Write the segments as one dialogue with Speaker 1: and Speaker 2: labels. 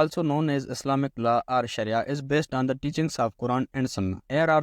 Speaker 1: also known as Islamic law or Sharia, is based on the teachings of Quran and Sunnah. Here are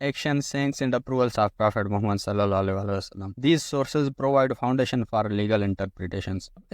Speaker 1: actions, sayings and approvals of Prophet Muhammad sallallahu alaihi wasallam. These sources provide foundation for legal interpretations.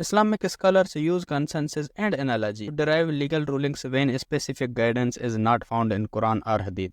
Speaker 1: Islamic scholars use consensus and analogy to derive legal rulings when specific guidance is not found in Quran or Hadith.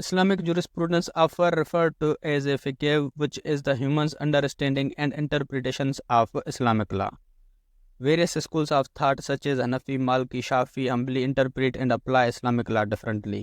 Speaker 1: Islamic jurisprudence often referred to as a fiqh, which is the human's understanding and interpretations of Islamic law. Various schools of thought such as Hanafi, Maliki, Shafi, Hanbali interpret and apply Islamic law differently.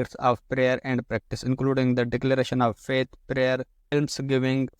Speaker 1: acts of prayer and practice, including the declaration of faith, prayer, alms giving,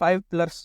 Speaker 1: 5 pillars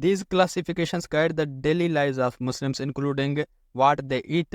Speaker 1: These classifications guide the daily lives of Muslims, including what they eat,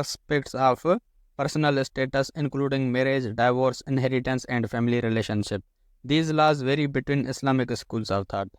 Speaker 1: aspects of personal status, including marriage, divorce, inheritance and family relationship. These laws vary between Islamic schools of thought.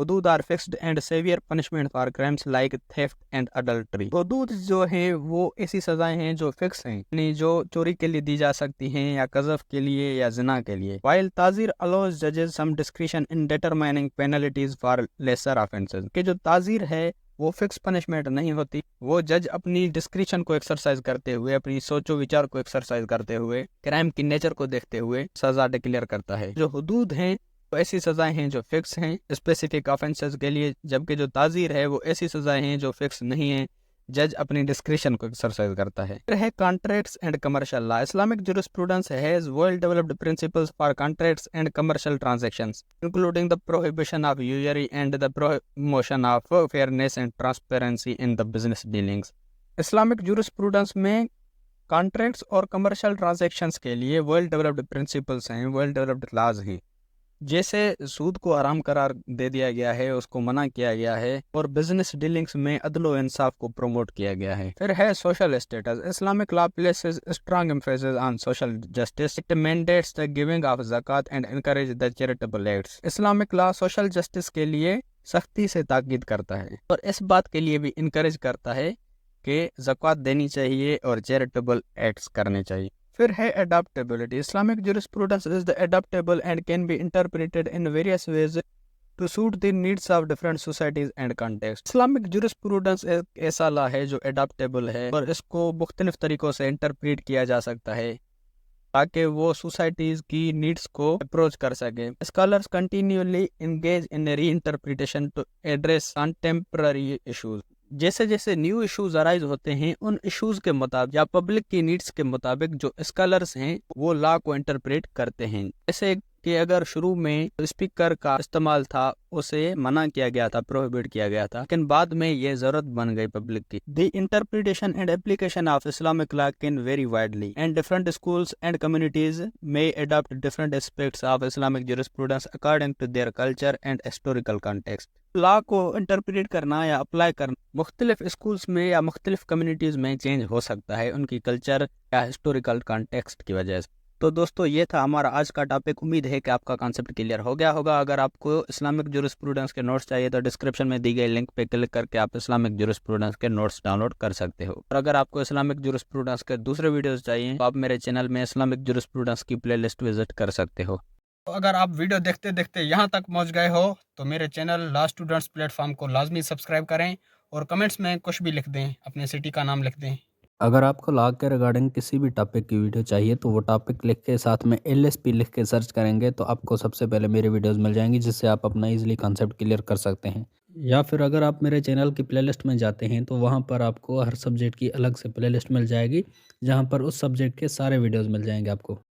Speaker 1: حدود are fixed and severe punishment for crimes like theft and adultery. حدود جو ہیں وہ ایسی سزائیں ہیں جو fix ہیں، یعنی جو چوری کے لیے دی جا سکتی ہیں یا قذف کے لیے یا زنا کے لیے. while تعزیر allows judges some discretion in determining penalties for lesser offenses. کہ جو تعزیر ہے وہ فکس پنشمنٹ نہیں ہوتی، وہ جج اپنی ڈسکریشن کو ایکسرسائز کرتے ہوئے، اپنی سوچ و وچار کو ایکسرسائز کرتے ہوئے، کرائم کی نیچر کو دیکھتے ہوئے سزا ڈکلیئر کرتا ہے. جو حدود ہیں وہ ایسی سزائیں ہیں جو فکس ہیں اسپیسیفک آفینسز کے لیے، جبکہ جو تعزیر ہے وہ ایسی سزائیں ہیں جو فکس نہیں ہیں، جج اپنی ڈسکریشن کو ایکسرسائز کرتا ہے. پھر ہے contracts and commercial law. Islamic jurisprudence has well developed principles for contracts and commercial transactions including the prohibition of usury and the promotion of fairness and transparency in the business dealings. Islamic jurisprudence میں contracts اور commercial transactions کے لیے well developed principles ہیں، well developed laws ہیں. جیسے سود کو حرام قرار دے دیا گیا ہے، اس کو منع کیا گیا ہے، اور بزنس ڈیلنگز میں عدل و انصاف کو پروموٹ کیا گیا ہے. پھر ہے social status. Islamic law places strong emphasis on social justice. It mandates the giving of zakat and encourage the charitable acts. Islamic law social justice کے لیے سختی سے تاکید کرتا ہے اور اس بات کے لیے بھی انکریج کرتا ہے کہ زکوٰۃ دینی چاہیے اور چیریٹیبل ایکٹس کرنے چاہیے. پھر ہے adaptability. Islamic jurisprudence is the adaptable and can be interpreted in various ways to suit the needs of different societies and contexts. Islamic jurisprudence ایک ایسا لا ہے جو adaptable ہے اور اس کو مختلف طریقوں سے انٹرپریٹ کیا جا سکتا ہے تاکہ وہ سوسائٹیز کی نیڈس کو اپروچ کر سکے. Scholars continually engage in reinterpretation to address contemporary issues. جیسے جیسے نیو ایشوز ارائز ہوتے ہیں، ان ایشوز کے مطابق یا پبلک کی نیڈس کے مطابق جو اسکالرس ہیں وہ لا کو انٹرپریٹ کرتے ہیں. جیسے کہ اگر شروع میں اسپیکر کا استعمال تھا اسے منع کیا گیا تھا، پروہیبٹ کیا گیا تھا، لیکن بعد میں یہ ضرورت بن گئی پبلک کی. The interpretation and application of Islamic law can very widely and different schools and communities may adopt different aspects of Islamic jurisprudence according to their culture and historical context. لا کو انٹرپریٹ کرنا یا apply کرنا مختلف schools میں یا مختلف communities میں change ہو سکتا ہے ان کی کلچر یا ہسٹوریکل کانٹیکسٹ کی وجہ سے. تو دوستو یہ تھا ہمارا آج کا ٹاپک. امید ہے کہ آپ کا کانسیپٹ کلیئر ہو گیا ہوگا. اگر آپ کو اسلامک جورسپروڈنس کے نوٹس چاہیے تو ڈسکرپشن میں دی گئی لنک پہ کلک کر کے آپ اسلامک جورسپروڈنس کے نوٹس ڈاؤن لوڈ کر سکتے ہو. اور اگر آپ کو اسلامک جورسپروڈنس کے دوسرے ویڈیوز چاہیے تو آپ میرے چینل میں اسلامک جورسپروڈنس کی پلے لسٹ وزٹ کر سکتے ہو. اگر آپ ویڈیو دیکھتے دیکھتے یہاں تک پہنچ گئے ہو تو میرے چینل لا اسٹوڈنٹس پلیٹ فارم کو لازمی سبسکرائب کریں اور کمنٹس میں کچھ بھی لکھ دیں، اپنے سٹی کا نام لکھ دیں. اگر آپ کو لا کے ریگارڈنگ کسی بھی ٹاپک کی ویڈیو چاہیے تو وہ ٹاپک لکھ کے ساتھ میں LSP لکھ کے سرچ کریں گے تو آپ کو سب سے پہلے میری ویڈیوز مل جائیں گی جس سے آپ اپنا ایزیلی کانسیپٹ کلیئر کر سکتے ہیں. یا پھر اگر آپ میرے چینل کی پلے لسٹ میں جاتے ہیں تو وہاں پر آپ کو ہر سبجیکٹ کی الگ سے پلے لسٹ مل جائے گی جہاں پر اس سبجیکٹ کے سارے ویڈیوز مل جائیں گے آپ کو.